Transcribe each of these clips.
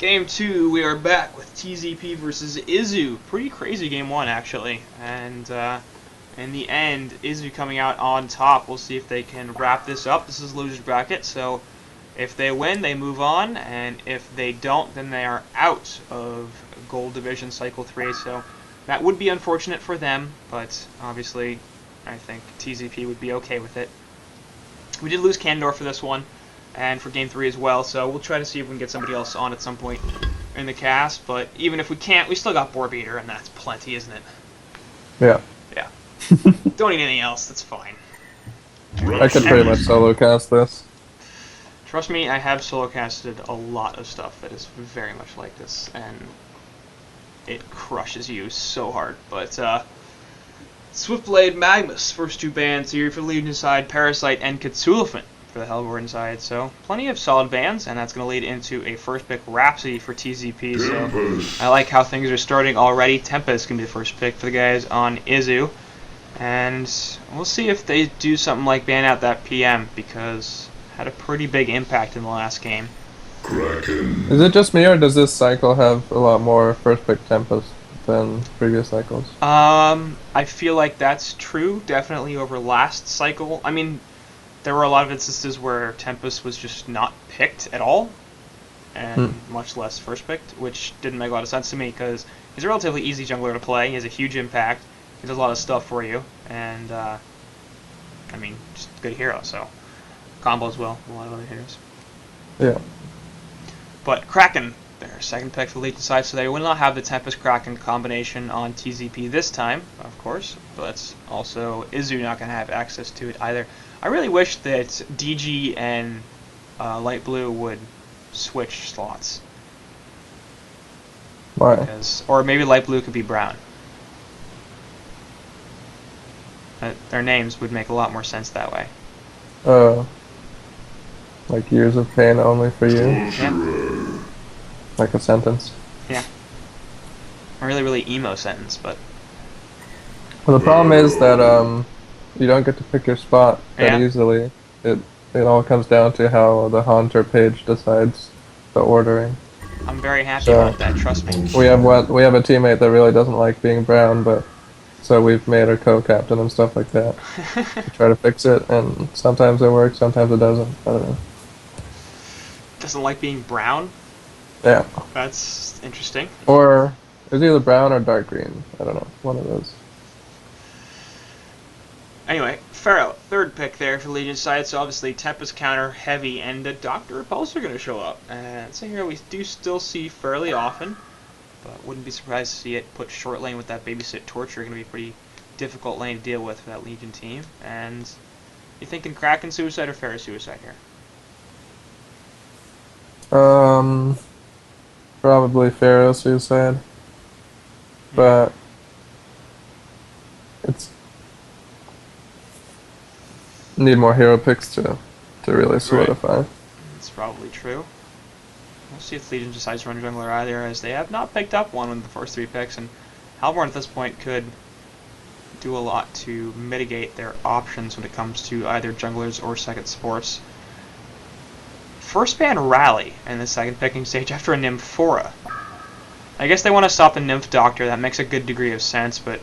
Game 2, we are back with TZP versus Izu. Pretty crazy game 1, actually. And in the end, Izu coming out on top. We'll see if they can wrap this up. This is loser's bracket, so if they win, they move on. And if they don't, then they are out of Gold Division Cycle 3. So that would be unfortunate for them, but obviously I think TZP would be okay with it. We did lose Candor for this one, and for Game 3 as well, so we'll try to see if we can get somebody else on at some point in the cast, but even if we can't, we still got Boarbeater, and that's plenty, isn't it? Yeah. Yeah. Don't need anything else, that's fine. I could pretty much solo cast this. Trust me, I have solo casted a lot of stuff that is very much like this, and it crushes you so hard, but Swiftblade, Magnus, first two bans here for the Legion side, Parasite, and Cthulhufen for the Hellborn side, so plenty of solid bans, and that's going to lead into a first pick Rhapsody for TZP, so I like how things are starting already. Tempest can be the first pick for the guys on Izu, and we'll see if they do something like ban out that PM, because it had a pretty big impact in the last game. Is it just me, or does this cycle have a lot more first pick Tempest than previous cycles? I feel like that's true, definitely over last cycle. I mean, there were a lot of instances where Tempest was just not picked at all, and much less first picked, which didn't make a lot of sense to me, because he's a relatively easy jungler to play, he has a huge impact, he does a lot of stuff for you, and, I mean, just a good hero, so combo as well, a lot of other heroes. Yeah. But Kraken, their second pick for the Legion side, so they will not have the Tempest-Kraken combination on TZP this time, of course, but also Izu not going to have access to it either. I really wish that DG and Light Blue would switch slots. Why? Or maybe Light Blue could be Brown. Their names would make a lot more sense that way. Oh. Like years of pain only for you? Yeah. Like a sentence? Yeah. A really, really emo sentence, but... Well, the problem is that, you don't get to pick your spot that easily. It all comes down to how the HoN Tour page decides the ordering. I'm very happy about that, trust me. We have a teammate that really doesn't like being Brown, but so we've made her co-captain and stuff like that. We try to fix it, and sometimes it works, sometimes it doesn't. I don't know. Doesn't like being Brown? Yeah. That's interesting. Or it's either brown or dark green. I don't know. One of those. Anyway, Pharaoh, third pick there for Legion side, so obviously Tempest counter heavy, and Dr. Repulse are going to show up. And it's a hero we do still see fairly often, but wouldn't be surprised to see it put short lane with that babysit torture. Going to be a pretty difficult lane to deal with for that Legion team. And you thinking Kraken suicide or Pharaoh suicide here? Probably Pharaoh suicide, but it's need more hero picks to really solidify. Right. That's probably true. We'll see if Legion decides to run jungler either, as they have not picked up one with the first three picks, and Hellborn at this point could do a lot to mitigate their options when it comes to either junglers or second supports. First ban Rally in the second picking stage after a Nymphora. I guess they want to stop the Nymph Doctor. That makes a good degree of sense, but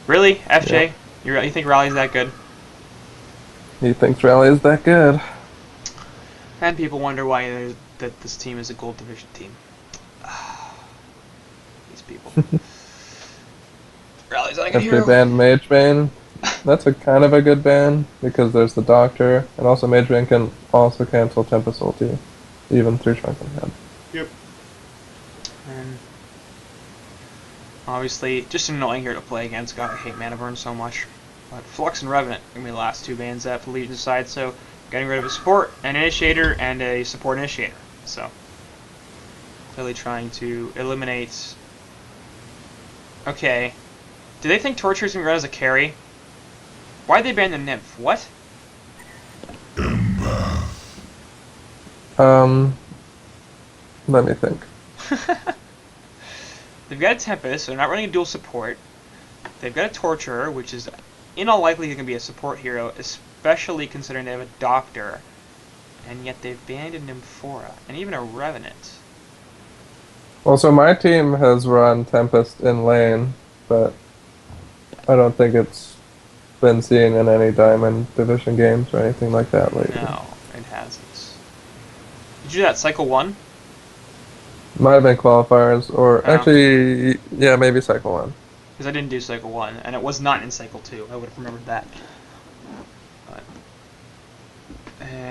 really, FJ, yeah. You think Rally's that good? He thinks Rally is that good. And people wonder why that this team is a Gold Division team. These people. Rally's not a good hero. FJ banned Mage Bane. That's a kind of a good ban, because there's the Doctor, and also Mage Bane can also cancel Tempest ulti, even through Shrunken Head. Yep. And obviously, just annoying here to play against. God, I hate Mana Burn so much. But Flux and Revenant are going to be the last two bans at the Legion side, so getting rid of a support, an initiator, and a support initiator. So, really trying to eliminate... Okay. Do they think Torture's going to run as a carry? Why'd they ban the Nymph? What? Let me think. They've got a Tempest, so they're not running a dual support. They've got a Torturer, which is in all likelihood going to be a support hero, especially considering they have a Doctor. And yet they've banned a Nymphora, and even a Revenant. Also, my team has run Tempest in lane, but I don't think it's been seen in any Diamond Division games or anything like that lately. No, it hasn't. Did you do that cycle 1? Might have been qualifiers, or Oh, actually, yeah, maybe cycle one. because I didn't do cycle 1, and it was not in cycle 2. I would have remembered that. But,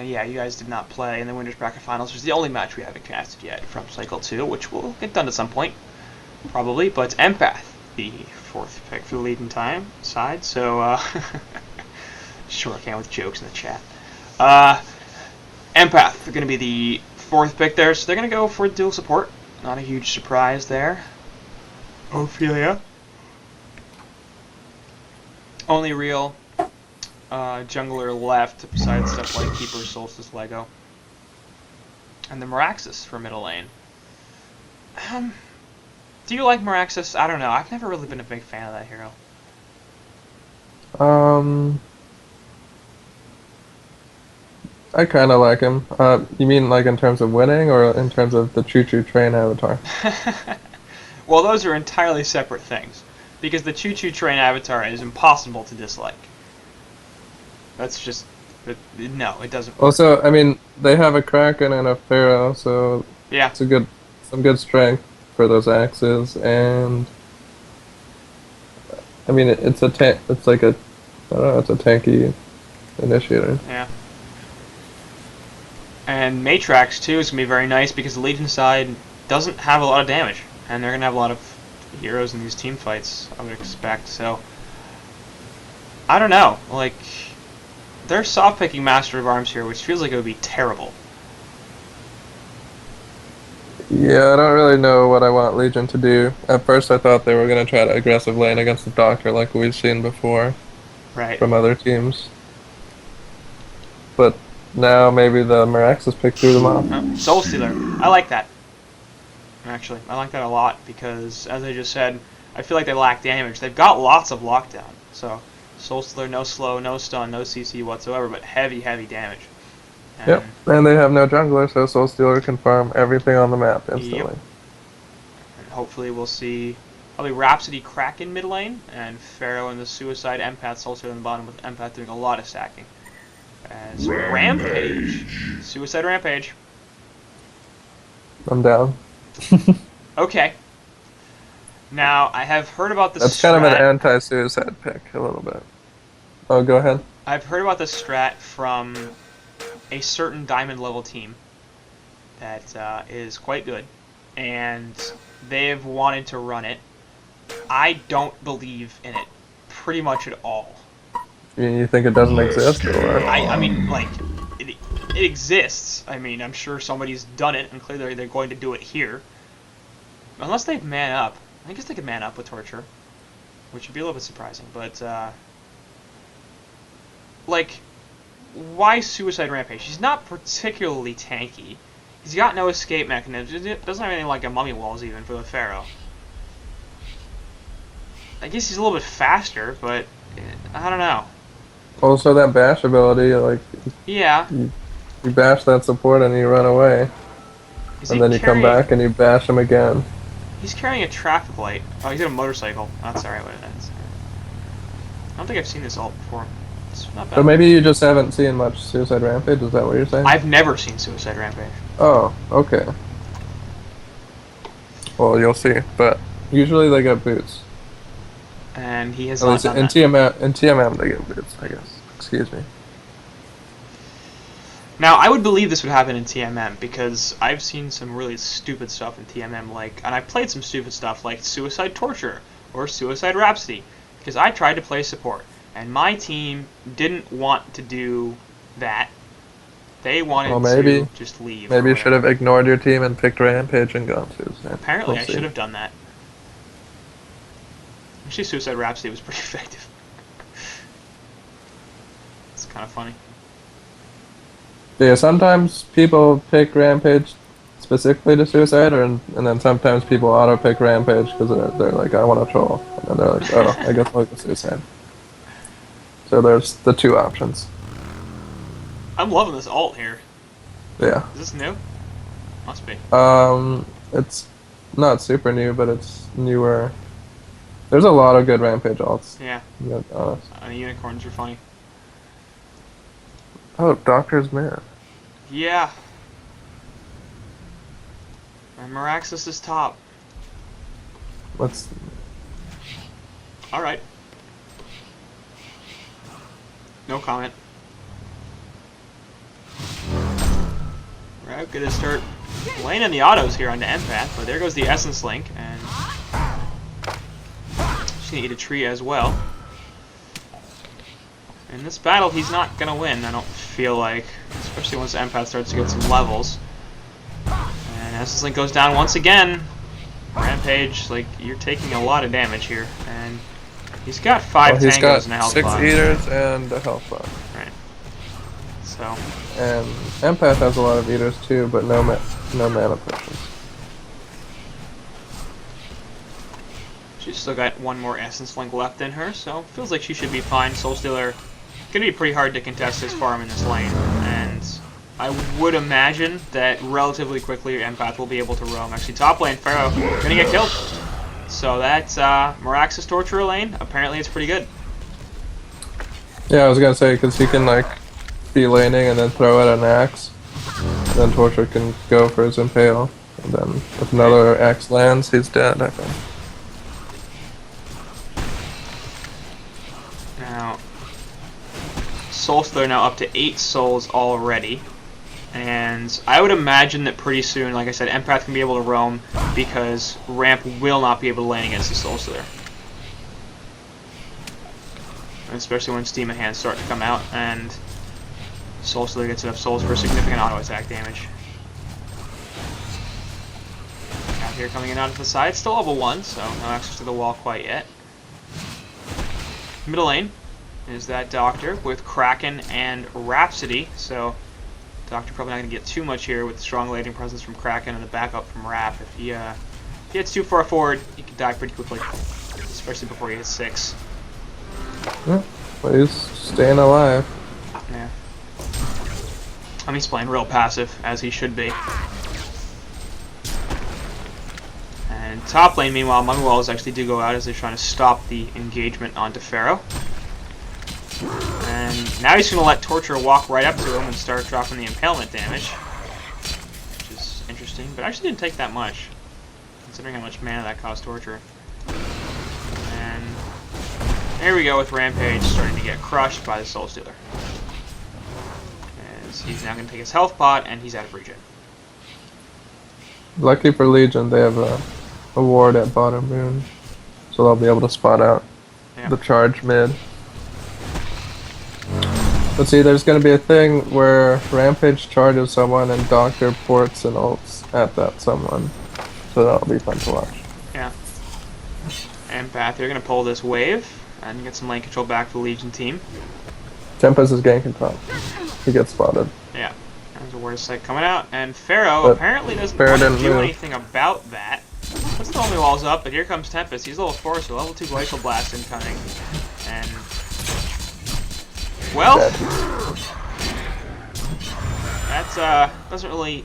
yeah, you guys did not play in the Winners Bracket Finals, which is the only match we haven't casted yet from cycle 2, which will get done at some point, probably. But Empath, the 4th pick for the leading time side, so, short with jokes in the chat. Empath, they're going to be the 4th pick there, so they're going to go for dual support. Not a huge surprise there. Ophelia. Only real jungler left besides stuff like Keeper, Solstice, Lego. And the Meraxis for middle lane. Do you like Meraxis? I don't know. I've never really been a big fan of that hero. I kind of like him. You mean like in terms of winning or in terms of the choo-choo train avatar? Well, those are entirely separate things. Because the choo-choo train avatar is impossible to dislike. That's just... no, it doesn't work. Also, I mean, they have a Kraken and a Pharaoh, so Yeah. it's some good strength for those axes, and I mean, it's a tank. It's like a, I don't know, it's a tanky initiator. Yeah. And Matrax, too, is going to be very nice because the Legion side doesn't have a lot of damage. And they're going to have a lot of heroes in these team fights, I would expect. So, I don't know. Like, they're soft-picking Master of Arms here, which feels like it would be terrible. Yeah, I don't really know what I want Legion to do. At first, I thought they were going to try to aggressive lane against the Doctor like we've seen before Right. from other teams. But now maybe the Meraxis pick threw them off. Soul Stealer. I like that. Actually, I like that a lot because, as I just said, I feel like they lack damage. They've got lots of lockdown. So, Soul Stealer, no slow, no stun, no CC whatsoever, but heavy, heavy damage. And yep, and they have no jungler, so Soul Stealer can farm everything on the map instantly. Yep. And hopefully we'll see probably Rhapsody Kraken mid lane, and Pharaoh in the Suicide Empath Soul Stealer in the bottom with Empath doing a lot of stacking. As Rampage. Suicide Rampage. I'm down. Okay. Now, I have heard about this That's strat. kind of an anti-suicide pick, a little bit. Oh, go ahead. I've heard about this strat from a certain diamond level team that is quite good, and they've wanted to run it. I don't believe in it pretty much at all. You think it doesn't exist, or? I mean, like, it exists. I mean, I'm sure somebody's done it, and clearly they're going to do it here. Unless they've man up. I guess they could man up with Torture, which would be a little bit surprising, but, like, why Suicide Rampage? He's not particularly tanky. He's got no escape mechanism. It doesn't have anything like a mummy walls even for the Pharaoh. I guess he's a little bit faster, but I don't know. Also, that bash ability, like, Yeah. you bash that support and you run away, and then you come back and you bash him again. He's carrying a traffic light. Oh, he's got a motorcycle. That's alright what it is. I don't think I've seen this ult before. It's not bad. So maybe you just haven't seen much Suicide Rampage, is that what you're saying? I've never seen Suicide Rampage. Oh, okay. Well, you'll see, but usually they get boots. And he has At not least done in that. TMM they get boots, I guess. Excuse me. Now, I would believe this would happen in TMM, because I've seen some really stupid stuff in TMM, like, and I've played some stupid stuff like Suicide Torture, or Suicide Rhapsody, because I tried to play support, and my team didn't want to do that. They wanted to just leave. Maybe you should have ignored your team and picked Rampage and gone Suicide. Apparently, I should have done that. Actually, Suicide Rhapsody was pretty effective. It's kind of funny. Yeah, sometimes people pick Rampage specifically to Suicide, and then sometimes people auto-pick Rampage because they're like, I want to troll. And then they're like, oh, I guess I'll go Suicide. So there's the two options. I'm loving this ult here. Yeah. Is this new? Must be. It's not super new, but it's newer. There's a lot of good Rampage alts. Yeah. To be honest. The unicorns are funny. Oh, Doctor's man. Yeah. And Meraxis is top. Let's. Alright. No comment. We're gonna start laying in the autos here on the Empath, but there goes the Essence Link, and she's gonna eat a tree as well. In this battle, he's not gonna win, I don't feel like, especially once the Empath starts to get some levels. And Essence Link goes down once again. Rampage, like, you're taking a lot of damage here, and he's got 5 tangos and a health got 6 bar. eaters and a health bar. Right. So. And Empath has a lot of eaters too, but no mana potions. She's still got one more Essence Link left in her, so feels like she should be fine. Soulstealer gonna be pretty hard to contest his farm in this lane, and I would imagine that relatively quickly Empath will be able to roam. Actually, top lane, Pharaoh gonna get killed. So that's Meraxis Torturer lane. Apparently it's pretty good. Yeah, I was gonna say, because he can like be laning and then throw out an axe. Then Torture can go for his impale. And then if another axe lands, he's dead, I think. Now, Soulstealer now up to 8 souls already. And I would imagine that pretty soon, like I said, Empath can be able to roam because Ramp will not be able to lane against the Soulstealer. Especially when Steam of Hands start to come out and Soulstealer gets enough souls for significant auto attack damage. Out here coming in out of the side, still level 1, so no access to the wall quite yet. Middle lane is that Doctor with Kraken and Rhapsody, so Doctor probably not going to get too much here with the strong laning presence from Kraken and the backup from Rap. If he gets too far forward, he could die pretty quickly, especially before he hits 6. Yeah, but he's staying alive. Yeah. I mean, he's playing real passive, as he should be. And top lane, meanwhile, Mugwalls actually do go out as they're trying to stop the engagement onto Pharaoh. And now he's going to let Torture walk right up to him and start dropping the impalement damage. Which is interesting, but actually didn't take that much, considering how much mana that cost Torture. And there we go with Rampage starting to get crushed by the Soulstealer. As he's now going to take his health pot, and he's out of regen. Lucky for Legion, they have a ward at bottom moon, so they'll be able to spot out the charge mid. Let's see, there's going to be a thing where Rampage charges someone and Doctor ports and ults at that someone, so that'll be fun to watch. Yeah. Empath, they're going to pull this wave and get some lane control back for the Legion team. Tempest is ganking top. He gets spotted. Yeah. There's a word sight coming out, and Pharaoh But apparently doesn't Pharaoh want to didn't do move. anything about that. Puts the only walls up, but here comes Tempest. He's level 4, so level 2 Glacial Blast incoming. And well, that doesn't really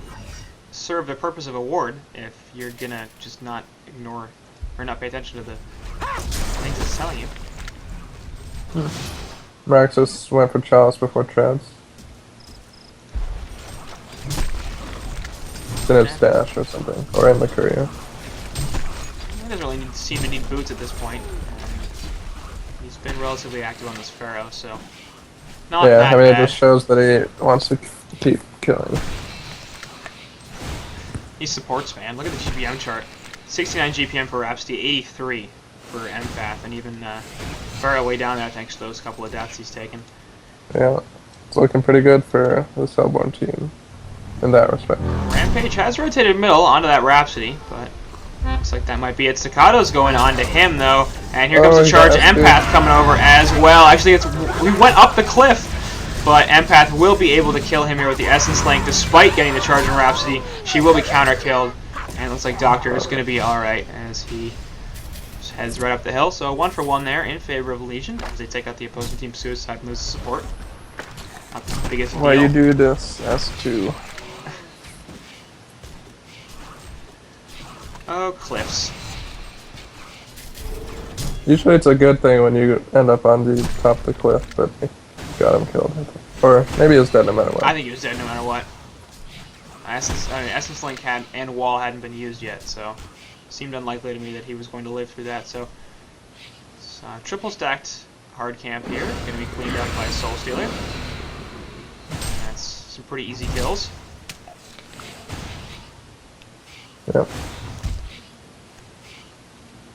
serve the purpose of a ward if you're gonna just not ignore or not pay attention to the things it's telling you. Meraxis went for Chalice before Treads. It's in his stash or something, or in the courier. He doesn't really seem to need boots at this point. He's been relatively active on this Pharaoh, so not Yeah, that I mean, bad. it just shows that he wants to keep killing. He supports, man. Look at the GPM chart. 69 GPM for Rhapsody, 83 for Empath, and even Pharaoh way down there thanks to those couple of deaths he's taken. Yeah, it's looking pretty good for the Cellborn team in that respect. Rampage has rotated middle onto that Rhapsody, but looks like that might be it. Staccato's going on to him, though, and here comes the charge. Empath coming over as well. Actually, we went up the cliff, but Empath will be able to kill him here with the Essence Link, despite getting the charge on Rhapsody. She will be counter-killed, and it looks like Doctor is going to be alright as he just heads right up the hill. So 1 for 1 there in favor of Legion as they take out the opposing team's suicide and lose support. Not the biggest Why deal. you do this, S2? Oh, cliffs. Usually it's a good thing when you end up on the top of the cliff, but he got him killed. Or maybe he was dead no matter what. I think he was dead no matter what. Essence Link and Wall hadn't been used yet, so it seemed unlikely to me that he was going to live through that. So triple stacked hard camp here, going to be cleaned up by Soul Stealer. That's some pretty easy kills. Yep.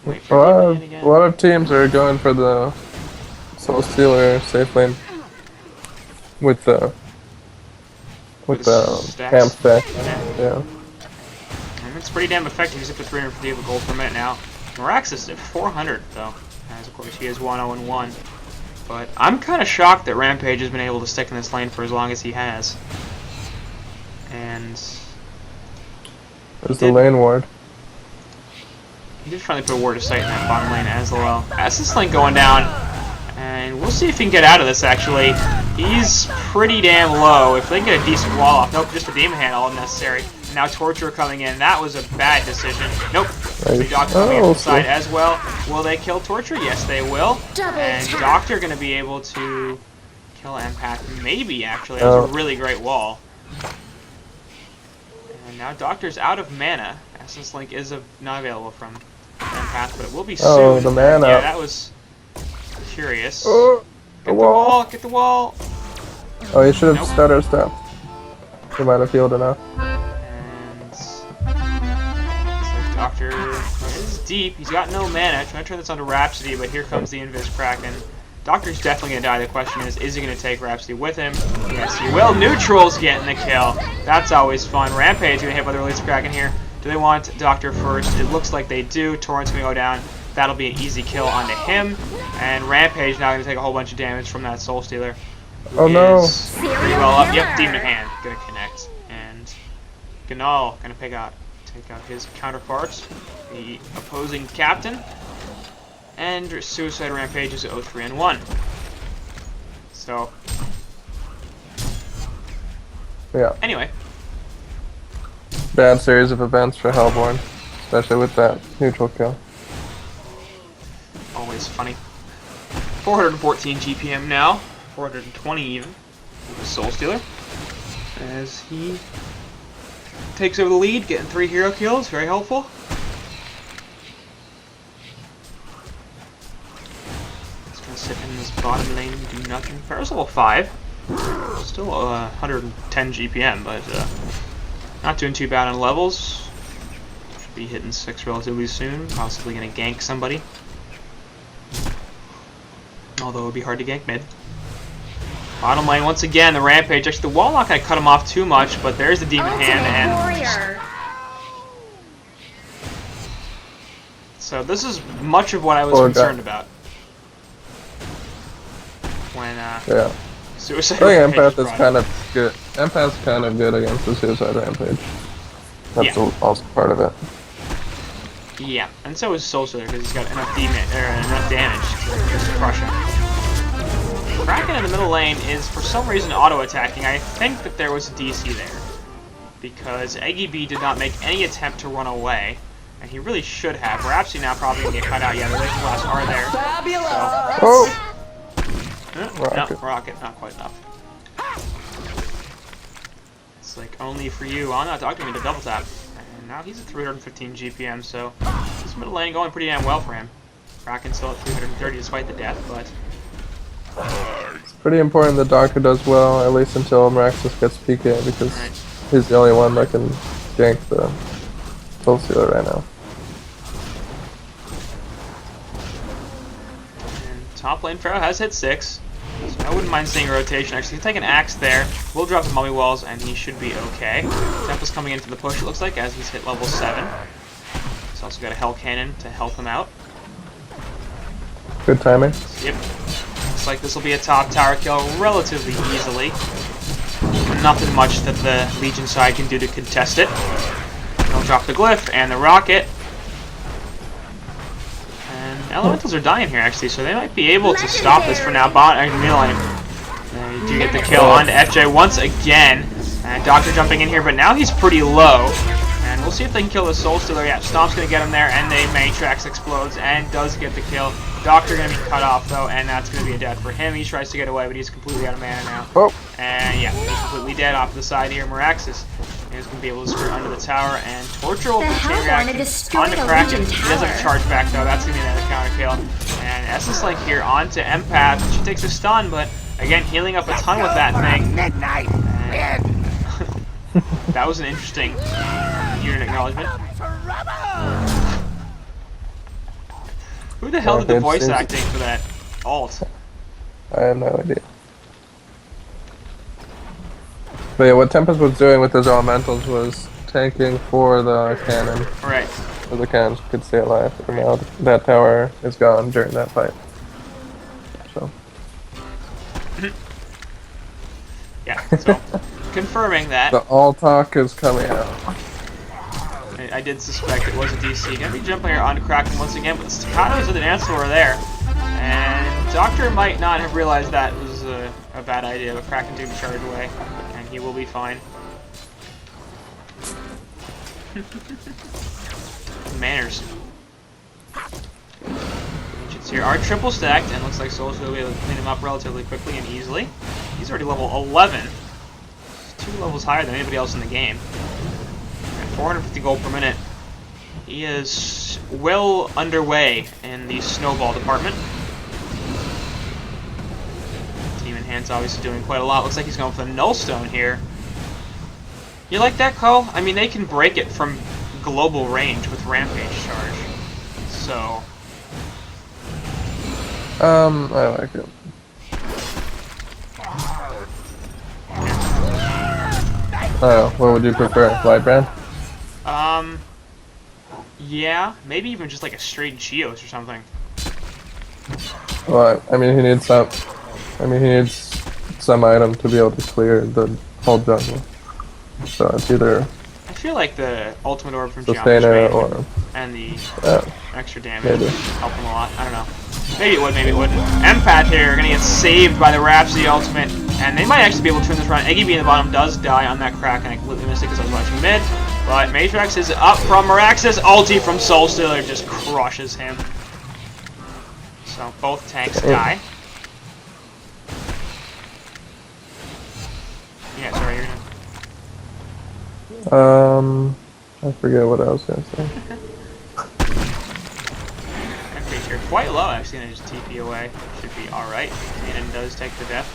Wait A for lot, Demon again. a lot of teams are going for the Soul Stealer safe lane with the camp stack. Yeah. And it's pretty damn effective. He's up to 350 of gold per minute now. Mirax is at 400 though, as of course he is 1-0-1. But I'm kind of shocked that Rampage has been able to stick in this lane for as long as he has. And There's the lane ward. he did finally put a ward of sight in that bottom lane as well. Essence Link going down, and we'll see if he can get out of this actually. He's pretty damn low. If they can get a decent wall off. Nope, just a demon hand, all unnecessary. And now Torture coming in. That was a bad decision. Nope. Right. Doctor coming in from the side as well. Will they kill Torture? Yes, they will. And Doctor going to be able to kill Empath. Maybe, actually. That was a really great wall. And now Doctor's out of mana. Essence Link is not available from Empath, but it will be soon. Oh, the mana. Yeah, that was curious. Oh, Get the wall! Get the wall! Oh, you should have stutter stepped. He might have healed enough. And looks like Doctor is deep. He's got no mana. Trying to turn this onto Rhapsody, but here comes the Invis Kraken. Doctor's definitely gonna die. The question is he gonna take Rhapsody with him? Yes, he will. Neutral's getting the kill. That's always fun. Rampage gonna hit by the Release Kraken here. Do they want Doctor first? It looks like they do. Torrent's gonna go down. That'll be an easy kill onto him. And Rampage now gonna take a whole bunch of damage from that Soul Stealer. Oh no. Pretty well up. Yep, Demon Hand gonna connect. And Ganal gonna take out his counterparts, the opposing captain. And Suicide Rampage is 0-3-1. So Yeah. anyway. Bad series of events for Hellborn, especially with that neutral kill. Always funny. 414 GPM now. 420 even. With the Soul Stealer. As he takes over the lead, getting 3 hero kills. Very helpful. Just gonna sit in this bottom lane and do nothing. Ferris level 5. Still 110 GPM, but not doing too bad on levels. Should be hitting 6 relatively soon. Possibly gonna gank somebody. Although it would be hard to gank mid. Bottom lane, once again, the Rampage. Actually, the wall not going to cut him off too much, but there's the Demon Hand. And so this is much of what I was concerned about. When Yeah. Suicide I think Rampage Empath is kind of good. Empath's kind of good against the Suicide Rampage. That's also part of it. Yeah, and so is Soul Stealer because he's got enough damage to just crush him. Kraken in the middle lane is for some reason auto-attacking. I think that there was a DC there because Eggy B did not make any attempt to run away, and he really should have. Rhapsody now probably gonna get cut out. Yeah, the Laser Blast are there. Fabulous! Oh! No, Rocket, not quite enough. It's like only for you. Oh no, Doctor made a double tap. And now he's at 315 GPM, so this middle lane going pretty damn well for him. Kraken's still at 330 despite the death, but It's pretty important the Doctor does well, at least until Miraxus gets PK, because he's the only one that can gank the Soul Stealer right now. And top lane Pharaoh has hit 6, so I wouldn't mind seeing a rotation. Actually, he'll take an axe there. We'll drop the mummy walls, and he should be okay. Temple's coming into the push, it looks like, as he's hit level 7. He's also got a Hell Cannon to help him out. Good timing. Yep. Looks like this will be a top tower kill relatively easily. Nothing much that the Legion side can do to contest it. They'll drop the glyph and the rocket. And elementals are dying here actually, so they might be able to stop this for now. They do get the kill onto FJ once again. And Doctor jumping in here, but now he's pretty low. And we'll see if they can kill the Soul Stealer. Yeah, Stomp's gonna get him there, and the Matrix explodes and does get the kill. Doctor gonna be cut off though, and that's gonna be a death for him. He tries to get away, but he's completely out of mana now. Oh. And yeah, he's completely dead off to the side here. Miraxis is gonna be able to skirt under the tower, and Torture will chain reaction onto Kraken. He does have a charge back though. That's gonna be another counter kill. And Essence Link here onto Empath. She takes a stun, but again healing up a ton with that thing. That was an interesting unit acknowledgement. Who the hell did the voice acting for that alt? I have no idea. But yeah, what Tempest was doing with his elementals was tanking for the cannon. Right. So the cannons could stay alive. And now that tower is gone during that fight. So. Yeah, so confirming that. The all talk is coming out. I did suspect it was a DC. Gonna be jumping here onto Kraken once again, but the staccatos of the dancer were there. And Doctor might not have realized that was a bad idea, but Kraken did charge away, and he will be fine. Manners. Ancients here are triple stacked, and looks like Soul's will be able to clean him up relatively quickly and easily. He's already level 11. He's 2 levels higher than anybody else in the game. 450 gold per minute. He is well underway in the snowball department. Team Enhance obviously doing quite a lot. Looks like he's going for the Nullstone here. You like that, Cole? I mean, they can break it from global range with Rampage charge. So. I like it. Oh, what would you prefer? Lightbrand? Yeah, maybe even just like a straight Geos or something. Well, I mean, he needs some. I mean, he needs some item to be able to clear the whole jungle. So it's either. I feel like the ultimate orb from Sustainer or and the extra damage maybe. help him a lot. I don't know. Maybe it would, maybe it wouldn't. Empath here gonna get saved by the Rhapsody ultimate, and they might actually be able to turn this around. Eggy being the bottom does die on that crack, and I completely missed it because I was watching mid. But Matrix is up from Miraxis. Ulti from Soul Stealer just crushes him. So both tanks die. Yeah, sorry, you're gonna. I forget what I was gonna say. You're quite low, actually, and just TP away. Should be alright. Aiden does take the death.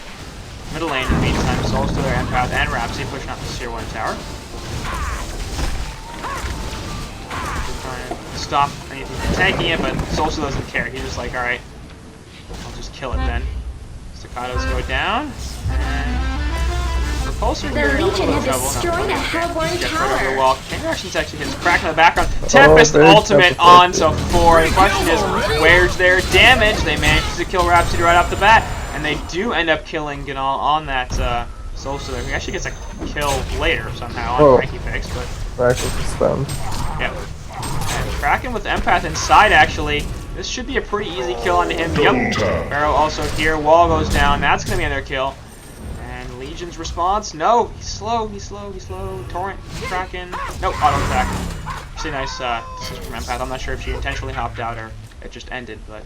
Middle lane, in the meantime, Soul Stealer, Empath, and Rhapsody pushing up the Tier 1 tower. Trying to stop anything from tanking it, but Soul Stealer doesn't care. He's just like, alright, I'll just kill it then. Staccatos go down, and Repulsor here in a little bit of trouble. Destroyed a Hellborn Gets right tower. over the wall. Chain Reactions actually hits Crack in the background. Tempest ultimate on to 4. The question is, where's their damage? They managed to kill Rhapsody right off the bat, and they do end up killing Ganal on that Soul Stealer. He actually gets a kill later somehow on Cranky Fix, but Actually, stunned. yeah. And Kraken with Empath inside, actually. This should be a pretty easy kill onto him. Yep. Pharaoh also here. Wall goes down. That's going to be another kill. And Legion's response. No. He's slow. He's slow. He's slow. Torrent. Kraken. Nope. Auto attack. Actually nice decision from Empath. I'm not sure if she intentionally hopped out or it just ended, but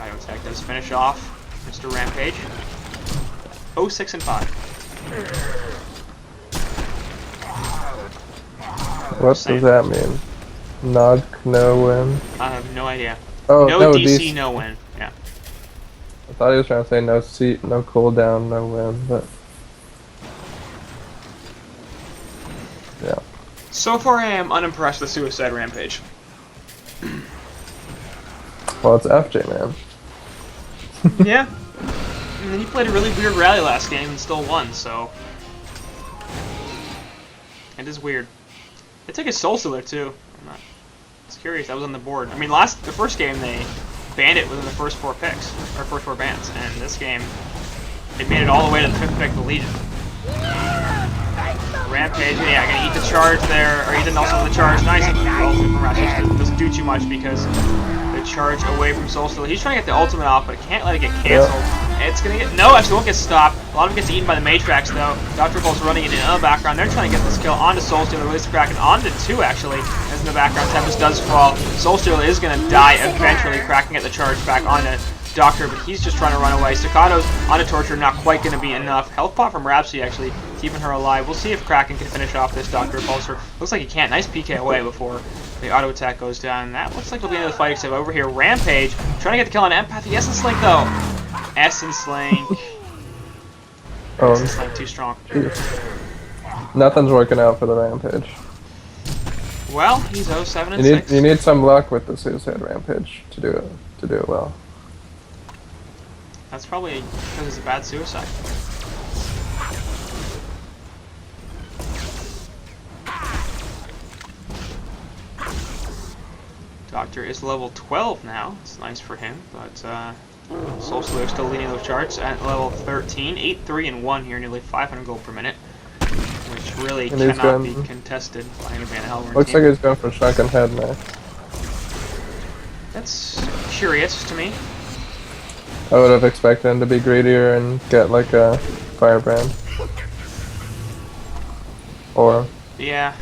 auto attack does finish off Mr. Rampage. 0-6 and 5. What does that mean? Nog, no win? I have no idea. Oh, no DC, no win. Yeah. I thought he was trying to say no seat, no cooldown, no win, but yeah. So far I am unimpressed with Suicide Rampage. Well, it's FJ, man. Yeah. And then he played a really weird rally last game and still won, so it is weird. They took his Soul Stealer too. I'm not. It's curious. That was on the board. I mean, the first game they banned it within the first 4 picks or first 4 bans, and this game they made it all the way to the 5th pick, the Legion. Rampage, yeah, gonna eat the charge there, or eat the Nelson with the charge. Nice. Well, does do too much because the charge away from Soul Stealer. He's trying to get the ultimate off, but it can't let it get canceled. It's gonna get actually won't get stopped. A lot of it gets eaten by the Matrix though. Dr. Bolt's running it in the background. They're trying to get this kill onto Soul Stealer, release the Kraken onto 2 actually. As in the background, Tempest does fall. Soul Stealer is gonna die eventually, cracking at the charge back onto Doctor, but he's just trying to run away. Staccato's onto Torture, not quite gonna be enough. Health pot from Rhapsody actually keeping her alive. We'll see if Kraken can finish off this Dr. Repulsor. Looks like he can't. Nice PK away before the auto attack goes down. That looks like it'll be the end of the fight, except over here, Rampage trying to get the kill on Empath. The Essence Link though. Essence Link. Essence Link too strong. Nothing's working out for the Rampage. Well, he's 0-7 and 6. You need some luck with the Suicide Rampage to do it well. That's probably because it's a bad suicide. Doctor is level 12 now. It's nice for him, but Soul Stealer still leading those charts at level 13. 8-3 and 1 here, nearly 500 gold per minute, which really cannot be contested by anybody in the Hellborn Looks team. like he's going for Shrunken Head next. That's curious to me. I would have expected him to be greedier and get like a Firebrand. Or... Yeah.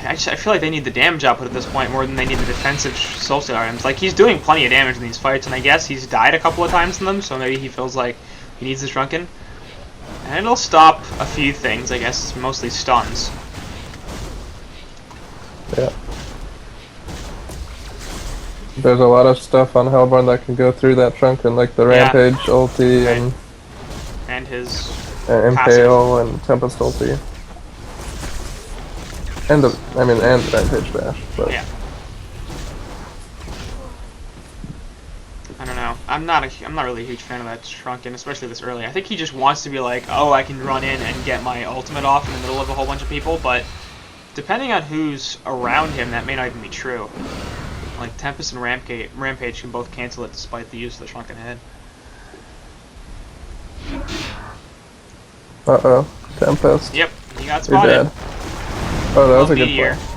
I feel like they need the damage output at this point more than they need the defensive Soul Stealer items. Like, he's doing plenty of damage in these fights, and I guess he's died a couple of times in them, so maybe he feels like he needs the Shrunken. And it'll stop a few things, I guess, mostly stuns. Yeah. There's a lot of stuff on Hellborn that can go through that Shrunken, like the Rampage ulti and his Impale and Tempest ulti. And the Rampage Bash, but yeah. I don't know. I'm not really a huge fan of that Shrunken, especially this early. I think he just wants to be like, oh, I can run in and get my ultimate off in the middle of a whole bunch of people, but depending on who's around him, that may not even be true. Like, Tempest and Rampage can both cancel it despite the use of the Shrunken Head. uh-oh. Tempest. Yep, he got You're spotted. dead. Oh, that was a good Meteor. play.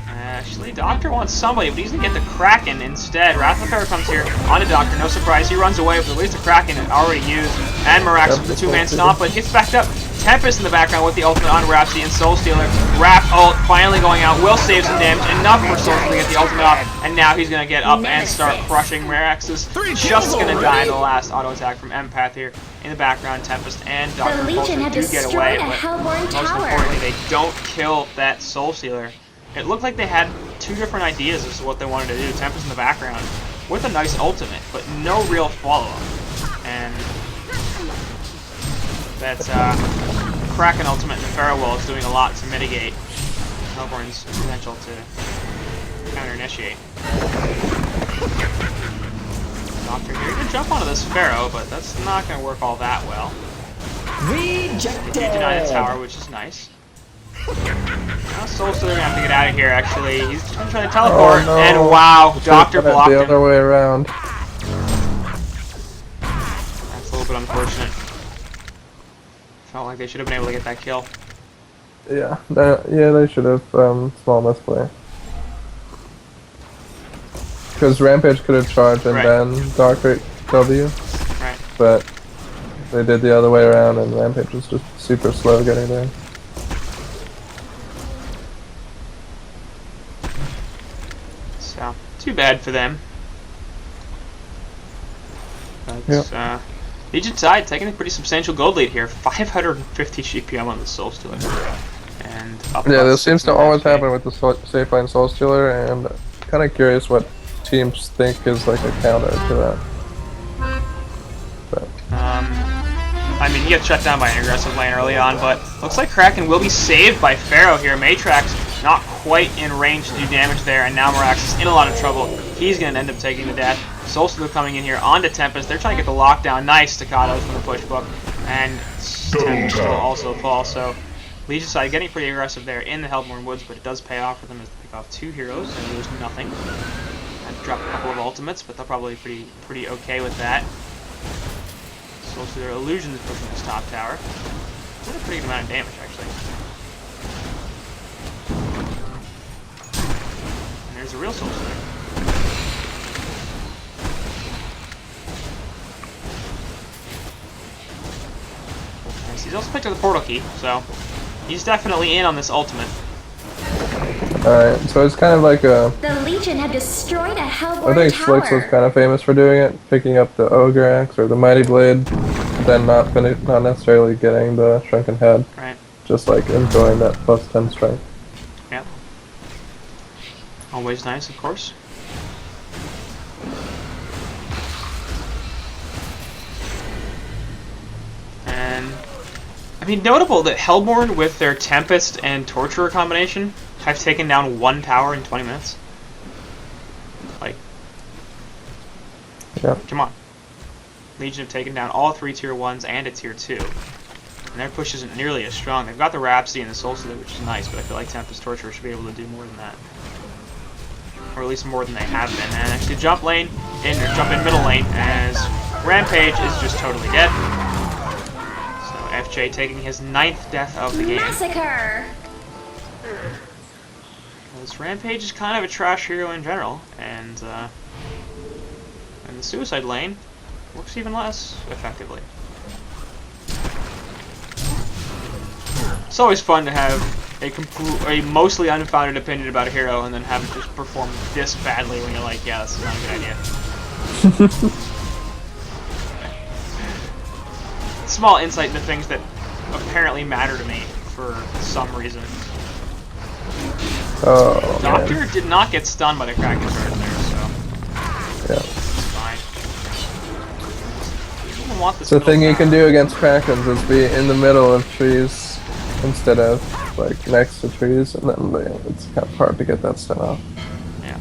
Actually, Doctor wants somebody, but he's gonna get the Kraken instead. Wrath of Pharaoh comes here onto Doctor, no surprise. He runs away, but at least the Kraken already used. And Mirax with the 2-man stomp, but gets backed up. Tempest in the background with the ultimate on Rhapsody and Soul Stealer. Wrap ult finally going out, will save some damage, enough for Soul Stealer to get the ultimate off, and now he's gonna get up and start crushing. Mirax is just gonna die in the last auto attack from Empath here. In the background, Tempest and Dr. Repulsor do get away, but most importantly, they don't kill that Soul Stealer. It looked like they had 2 different ideas as to what they wanted to do. Tempest in the background with a nice ultimate, but no real follow-up. And that's Kraken ultimate and the Farewell is doing a lot to mitigate Hellborn's potential to counter-initiate. Doctor here to jump onto this Pharaoh, but that's not going to work all that well. Rejected. They do deny the tower, which is nice. Now Soul Stealer gonna have to get out of here. Actually, he's gonna try to teleport, and wow, Doctor blocked him. The other way around. That's a little bit unfortunate. Felt like they should have been able to get that kill. Yeah, they should have. Small misplay. Because Rampage could have charged and then Doctor W. Right. But they did the other way around, and Rampage was just super slow getting there. So, too bad for them. But, Legion side taking a pretty substantial gold lead here. 550 GPM on the Soul Stealer. And up this seems to always happen with the safe line Soul Stealer, and kind of curious what teams think is like a counter to that. But. I mean, he gets shut down by an aggressive lane early on, but looks like Kraken will be saved by Pharaoh here. Matrax not quite in range to do damage there, and now Mirax is in a lot of trouble. He's going to end up taking the death. Soul Stealer coming in here onto Tempest. They're trying to get the lockdown. Nice staccatos from the push book, and Tempest will also fall. So Legion side getting pretty aggressive there in the Hellborn Woods, but it does pay off for them as they pick off 2 heroes and lose nothing. And drop a couple of ultimates, but they'll probably be pretty okay with that. Soul Stealer Illusion is pushing this top tower. Did a pretty good amount of damage, actually. there's a real soul there. Nice. He's also picked up the portal key, so he's definitely in on this ultimate. Alright, so it's kind of like a... The Legion have destroyed a Hellborn I think tower. Slicks was kind of famous for doing it, picking up the Ogre Axe or the Mighty Blade, then not necessarily getting the Shrunken Head. Right. Just like enjoying that plus 10 strength. Yeah. Always nice, of course. And I mean, notable that Hellborn with their Tempest and Torturer combination have taken down 1 tower in 20 minutes. Like, Yeah. come on. Legion have taken down all 3 tier 1s and a tier 2. And their push isn't nearly as strong. They've got the Rhapsody and the Soul Stealer, which is nice, but I feel like Tempest Torturer should be able to do more than that. Or at least more than they have been. And actually jump in middle lane as Rampage is just totally dead. So FJ taking his 9th death of the game. Massacre! This Rampage is kind of a trash hero in general, and the Suicide lane works even less effectively. It's always fun to have a mostly unfounded opinion about a hero and then have it just perform this badly when you're like, yeah, this is not a good idea. Small insight into things that apparently matter to me for some reason. Oh, Doctor man. did not get stunned by the Kraken charge there, so Yeah. it's fine. I don't want this The middle thing you tower. can do against Krakens is be in the middle of trees instead of like next to trees, and then it's kind of hard to get that stun off. Yeah.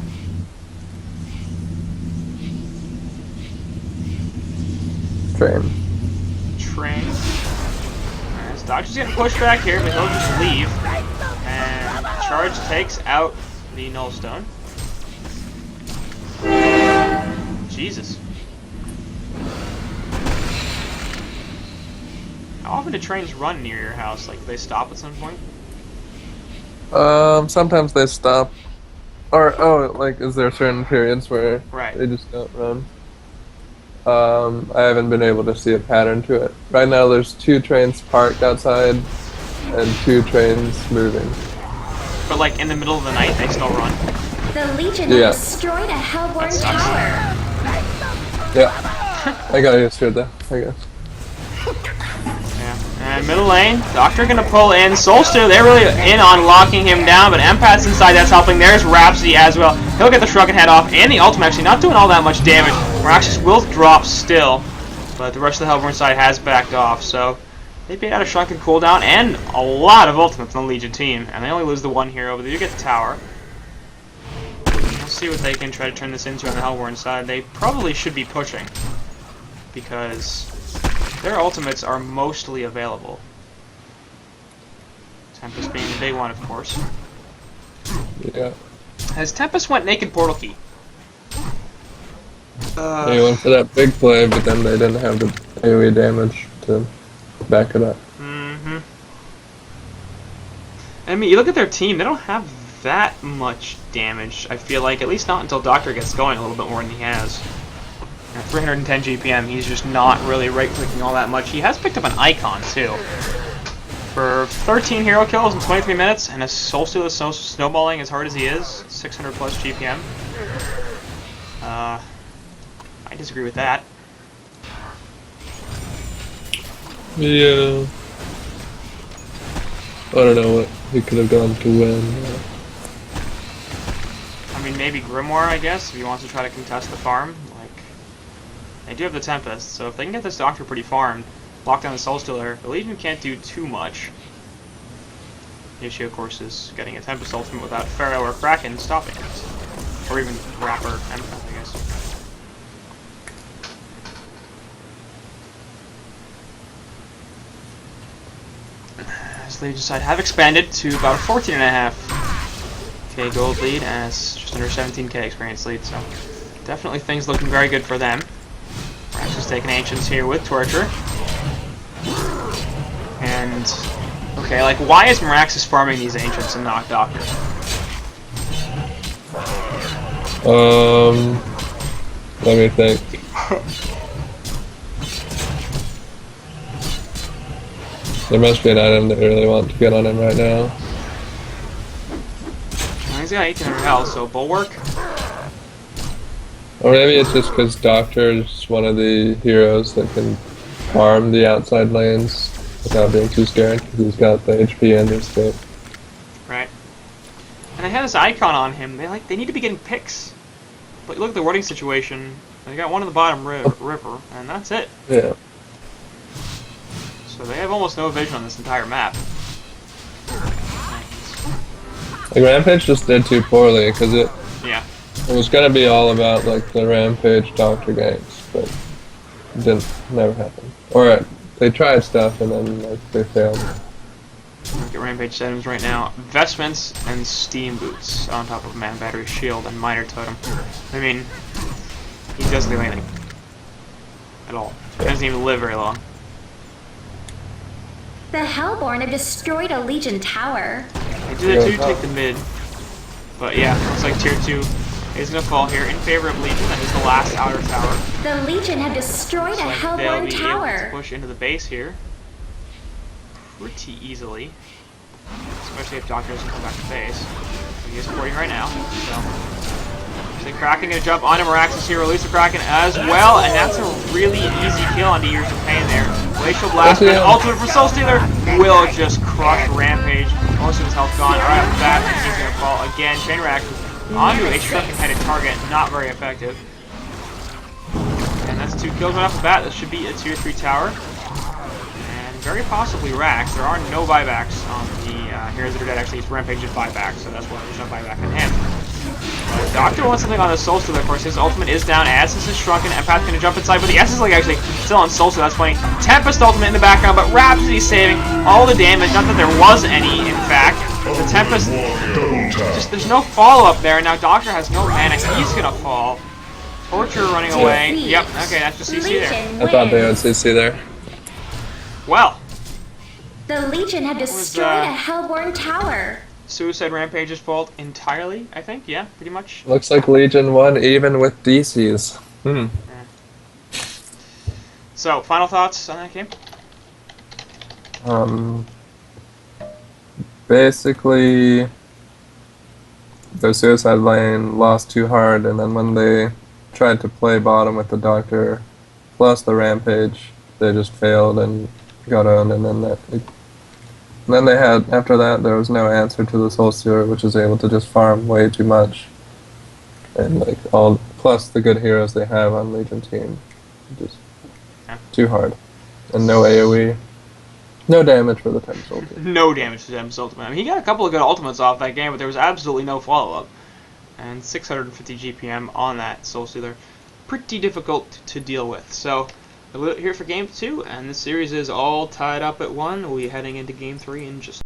Train. Train. Alright, so Doctor's getting pushed back here, but he'll just leave. And Charge takes out the Nullstone. Jesus. How often do trains run near your house? Like, do they stop at some point? Sometimes they stop. Or, like, is there certain periods where Right. they just don't run? I haven't been able to see a pattern to it. Right now there's 2 trains parked outside and 2 trains moving. But, like, in the middle of the night, they still run? The Legion Yeah. have destroyed a Hellborn That sucks. tower. Yeah. I got used to it though, I guess. Yeah. And middle lane, Doctor gonna pull in. Soulster, they're really in on locking him down, but Empath's inside, that's helping. There's Rhapsody as well. He'll get the Shrunken Head off, and the ultimate actually not doing all that much damage. Raxus will drop still, but the rest of the Hellborn side has backed off, so they paid out a Shrunken cooldown and a lot of ultimates on the Legion team, and they only lose the 1 hero, but they do get the tower. We'll see what they can try to turn this into on the Hellborn side. They probably should be pushing, because their ultimates are mostly available. Tempest being the big one, of course. Yeah. As Tempest went naked portal key. They went for that big play, but then they didn't have the AoE damage to back it up. Mm-hmm. I mean, you look at their team, they don't have that much damage, I feel like, at least not until Doctor gets going a little bit more than he has. At 310 GPM, he's just not really right-clicking all that much. He has picked up an Icon, too. For 13 hero kills in 23 minutes, and a Soul Stealer snowballing as hard as he is, 600 plus GPM. I disagree with that. Yeah. I don't know what he could have done to win. I mean, maybe Grimoire, I guess, if he wants to try to contest the farm. Like, they do have the Tempest, so if they can get this Doctor pretty farmed, lock down the Soul Stealer, the Legion can't do too much. The issue, of course, is getting a Tempest ultimate without Pharaoh or Kraken stopping it. Or even Rapper, Empath, I guess. As Legion side have expanded to about a 14.5k gold lead, and it's just under 17k experience lead, so definitely things looking very good for them. Rax is taking Ancients here with Torture. And, okay, like, why is Miraxis farming these Ancients and not Doctor? Let me think. There must be an item that you really want to get on him right now. He's got 1800 health, so Bulwark. Or maybe it's just because Doctor's one of the heroes that can farm the outside lanes without being too scared, because he's got the HP and the escape. Right. And they have this icon on him. They need to be getting picks. But look at the wording situation. They got one in the bottom river, and that's it. Yeah. So they have almost no vision on this entire map. Like, Rampage just did too poorly, because it was going to be all about, like, the Rampage Doctor ganks, but it never happened. Or they tried stuff, and then, like, they failed. Look at Rampage settings right now. Vestments and Steam Boots on top of Man Battery Shield and Minor Totem. I mean, he doesn't do anything. At all. He doesn't even live very long. The Hellborn have destroyed a Legion tower. They did it too, take the mid. But yeah, looks like tier 2 is going to fall here in favor of Legion. That is the last outer tower. The Legion have destroyed a Hellborn They'll be tower. able to push into the base here pretty easily. Especially if Doctor doesn't come back to base. He is porting right now. So the Kraken going to jump onto Miraxis here, release the Kraken as well, and that's a really easy kill onto Years of Pain there. Glacial Blast, and Ultimate for Soul Stealer will just crush Rampage. Most of his health gone. Right off the bat, he's going to fall again. Chain Reaction onto a Shuriken-headed target, not very effective. And that's 2 kills right off the bat. This should be a tier 3 tower. And very possibly Rax. There are no buybacks on the Heroes that are dead. Actually, it's Rampage and buyback, so that's why there's no buyback on him. Doctor wants something on the Soul Stealer, of course. His ultimate is down. Essence is shrunken. Empath's going to jump inside, but the Essence is like actually still on Soul Stealer. That's funny. Tempest ultimate in the background, but Rhapsody's saving all the damage. Not that there was any, in fact. The Tempest, there's no follow-up there. Now Doctor has no mana. He's going to fall. Torture running away. Yep, okay, that's just CC there. I thought they would CC there. Well. The Legion have destroyed a Hellborn tower. Suicide Rampage's fault entirely, I think. Yeah, pretty much. Looks like Legion won even with DCs. Yeah. So, final thoughts on that game? Basically, their suicide lane lost too hard, and then when they tried to play bottom with the Doctor plus the Rampage, they just failed and got owned, and then they had, after that, there was no answer to the Soul Stealer, which is able to just farm way too much. And like plus the good heroes they have on Legion team. Just too hard. And no AoE. No damage for the Tempest ultimate. No damage to Tempest ultimate. I mean, he got a couple of good ultimates off that game, but there was absolutely no follow-up. And 650 GPM on that Soul Stealer. Pretty difficult to deal with. So, we're here for Game 2, and this series is all tied up at 1. We'll be heading into Game 3 in just